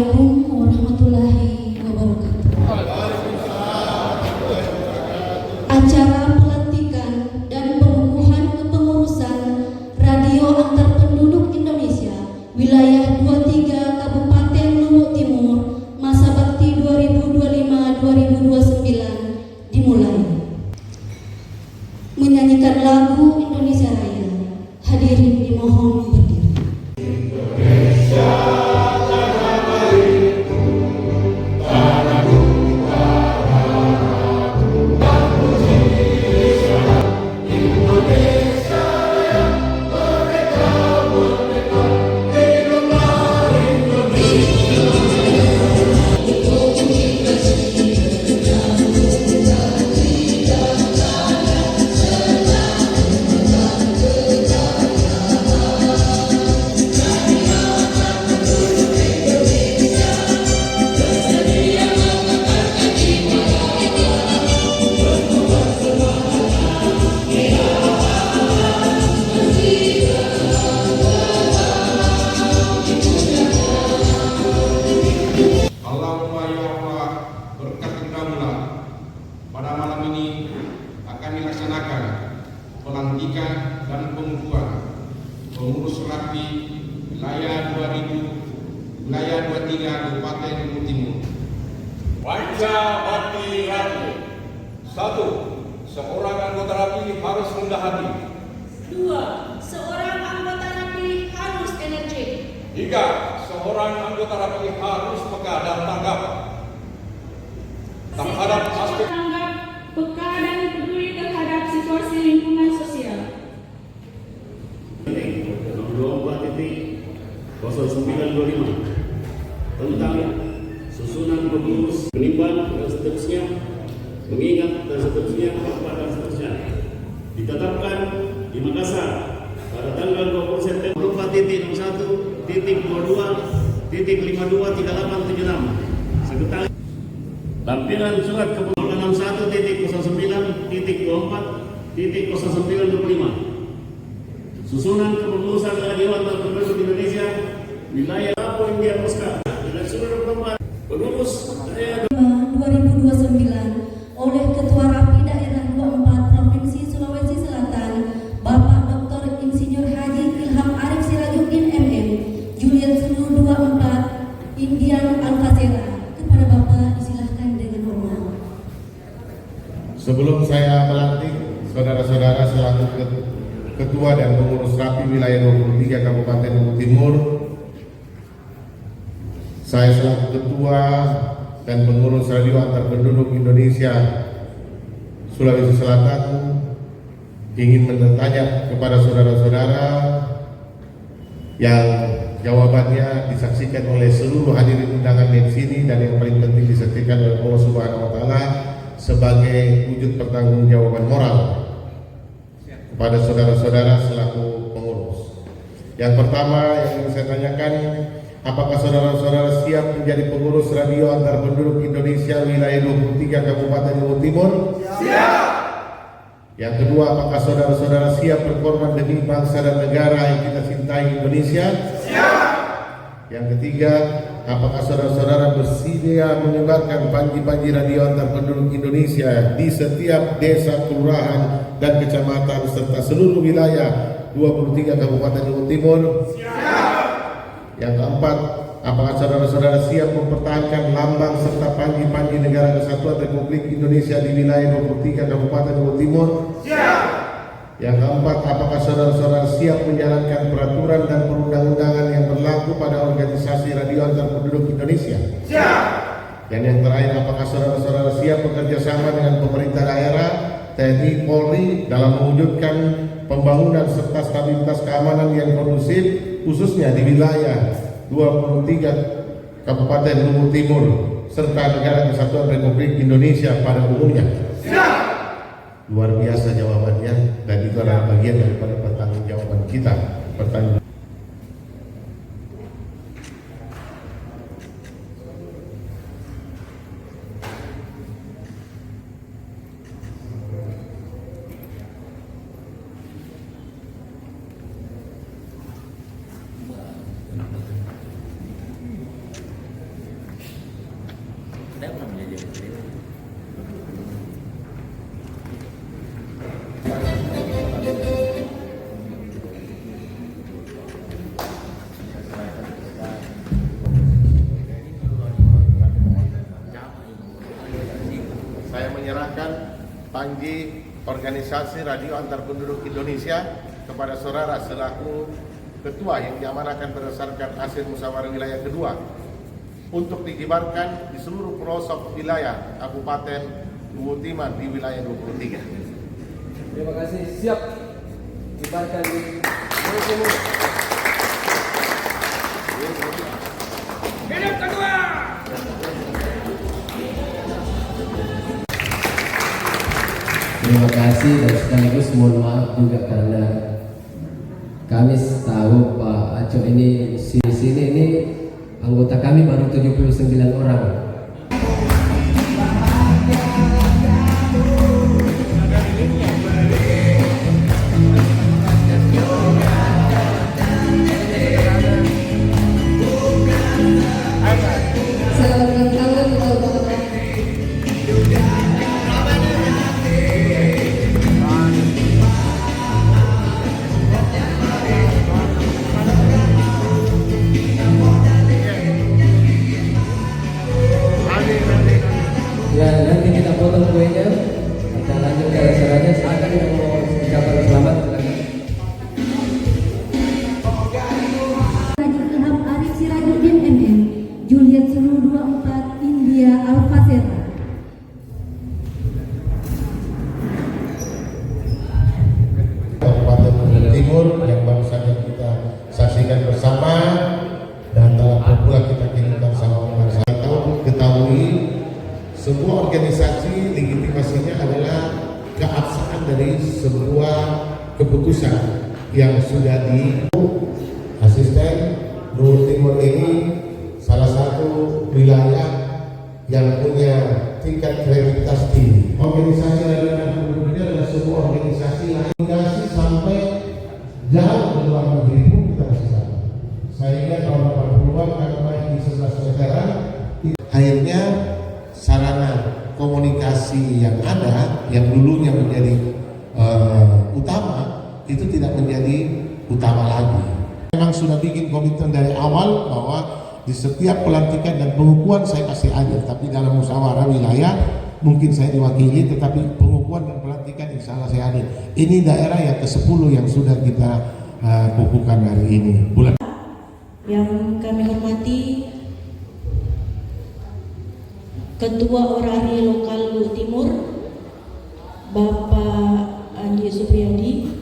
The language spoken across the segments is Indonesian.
Assalamualaikum warahmatullahi wabarakatuh. Acara pelantikan dan pengukuhan kepengurusan Radio Antar Penduduk Indonesia Wilayah 23 Kabupaten Luwu Timur masa bakti 2025-2029 dimulai. Menyanyikan lagu Indonesia Raya. Hadirin dimohon berdiri. Pada malam ini akan dilaksanakan pelantikan dan pengukuhan pengurus rapi wilayah 23 Kabupaten Luwu Timur. Panca Bakti Rapi. 1. Seorang anggota rapi harus rendah hati. 2. Seorang anggota rapi harus energi. 3. Seorang anggota rapi harus peka dan tanggap terhadap aspek Peka dan peduli terhadap situasi lingkungan sosial. 24.0925 tentang susunan pengurus, penimbang dan seterusnya, mengingat dan seterusnya, dan seterusnya ditetapkan di Makassar pada tanggal 20 September 4.01.22.523876 Sekretariat Lampiran Surat Kepengurusan 61.09.0925 Susunan Kepengurusan Radio Antar Penduduk Indonesia Wilayah Papua India Pasca dan seluruh tempat pengurus daerah 2029 oleh Ketua Rapi Daerah 24 Provinsi Sulawesi Selatan Bapak Dr. Insinyur Haji Ilham Arif Sirajuddin MM Juliet Sulu 24 Indian Alfazera. Kepada Bapak disilahkan dengan hormat. Sebelum saya melantik saudara-saudara selaku Ketua dan Pengurus Rapi Wilayah 23 Kabupaten Luwu Timur, saya selaku Ketua dan Pengurus Radio Antar Penduduk Indonesia Sulawesi Selatan ingin bertanya kepada saudara-saudara yang jawabannya disaksikan oleh seluruh hadirin undangan di sini dan yang paling penting disaksikan oleh Allah Subhanahu wa taala sebagai wujud pertanggungjawaban moral kepada saudara-saudara selaku pengurus. Yang pertama yang ingin saya tanyakan, apakah saudara-saudara siap menjadi pengurus Radio Antar Penduduk Indonesia Wilayah 23 Kabupaten Luwu Timur? Siap! Yang kedua, apakah saudara-saudara siap berkorban demi bangsa dan negara yang kita cintai Indonesia? Siap! Yang ketiga, apakah saudara-saudara bersedia menyebarkan panji-panji Radio Antar Penduduk Indonesia di setiap desa, kelurahan, dan kecamatan serta seluruh wilayah 23 Kabupaten Luwu Timur? Siap! Yang keempat, apakah saudara-saudara siap mempertahankan lambang serta panji-panji Negara Kesatuan Republik Indonesia di wilayah 23 Kabupaten Luwu Timur? Siap! Yang keempat, apakah saudara-saudara siap menjalankan peraturan dan perundang-undangan yang berlaku pada organisasi Radio Antar Penduduk Indonesia? Siap! Dan yang terakhir, apakah saudara-saudara siap bekerja sama dengan pemerintah daerah, TNI, Polri dalam mewujudkan pembangunan serta stabilitas keamanan yang kondusif khususnya di wilayah 23 Kabupaten Luwu Timur serta Negara Kesatuan Republik Indonesia pada umumnya? Siap! Luar biasa jawabannya, dan itu adalah bagian daripada pertanggungjawaban kita. Saya menyerahkan Panji Organisasi Radio Antar Penduduk Indonesia kepada saudara selaku ketua yang diamanahkan berdasarkan hasil musyawarah wilayah kedua untuk dikibarkan di seluruh pelosok wilayah Kabupaten Luwu Timur di wilayah 23. Terima kasih. Siap kibarkan di Luwu Timur. Hidup kedua. Terima kasih dan sekaligus mohon maaf juga karena kami tahu Pak Aco ini di sini ini anggota kami baru 79 orang. Ya, nanti kita potong kuenya, kita lanjut ke acaranya. Silakan yang mau ucapan selamat. Haji Ilham Arif Sirajuddin MM, Juliet Sulu 24, India Alfasera. Kabupaten Luwu Timur yang baru saja kita saksikan bersama dan telah pula kita kirimkan sama bangsa. Ketahui sebuah organisasi legitimasinya adalah keabsahan dari sebuah keputusan yang sudah di asisten Luwu Timur ini salah satu wilayah yang punya tingkat kredibilitas tinggi. Organisasi layanan penduduk ini adalah sebuah organisasi lainasi sampai jauh ke luar negeri pun kita masih sama. Saya ingat tahun 80-an kami main di 11 veteran. Akhirnya sarana komunikasi yang ada, yang dulunya menjadi utama, itu tidak menjadi utama lagi. Memang sudah bikin komitmen dari awal bahwa di setiap pelantikan dan pengukuhan saya pasti ada, tapi dalam musyawarah wilayah mungkin saya diwakili, tetapi pengukuhan dan pelantikan insya Allah saya ada. Ini daerah yang ke-10 yang sudah kita kukuhkan hari ini. Yang kami hormati Ketua Orari Lokal Luwu Timur, Bapak Andi Supriyadi,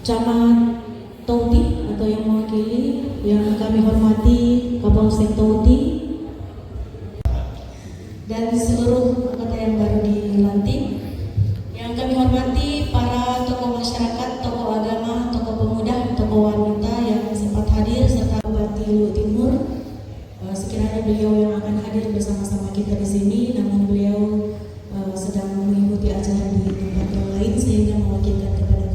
Camat Tauti atau yang mewakili, yang kami hormati Kapolsek Tauti, dan seluruh anggota yang baru dilantik. Yang kami hormati para tokoh masyarakat, tokoh agama, tokoh pemuda, tokoh wanita yang sempat hadir serta Bupati Luwu Timur. Sekiranya beliau yang akan hadir bersama-sama kita di sini, namun beliau sedang mengikuti acara di tempat yang lain sehingga mewakilkan kepada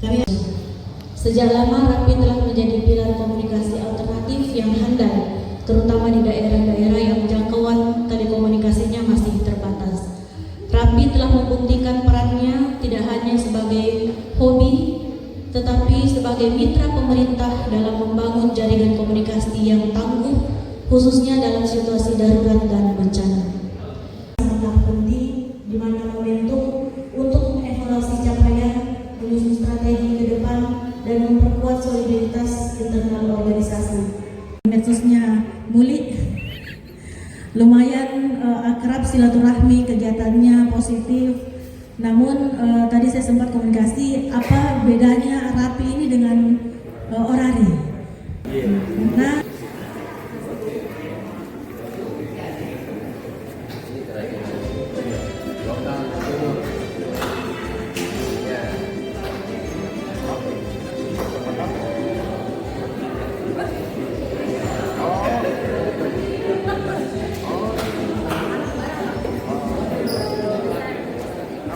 kami. Sejak lama RAPI telah menjadi pilar komunikasi alternatif yang handal, terutama di daerah-daerah yang jangkauan telekomunikasinya masih terbatas. RAPI telah membuktikan perannya tidak hanya sebagai hobi, tetapi sebagai mitra pemerintah dalam membangun jaringan komunikasi yang tangguh, khususnya dalam situasi darurat dan bencana. Sangat penting di mana momentum untuk mengevaluasi capaian, menyusun strategi ke depan, dan memperkuat soliditas internal organisasi. Medsos-nya Muli lumayan akrab, silaturahmi, kegiatannya positif. Namun tadi saya sempat komunikasi apa bedanya RAPI ini dengan Orari. Nah,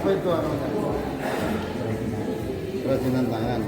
apa itu kerajinan tangan?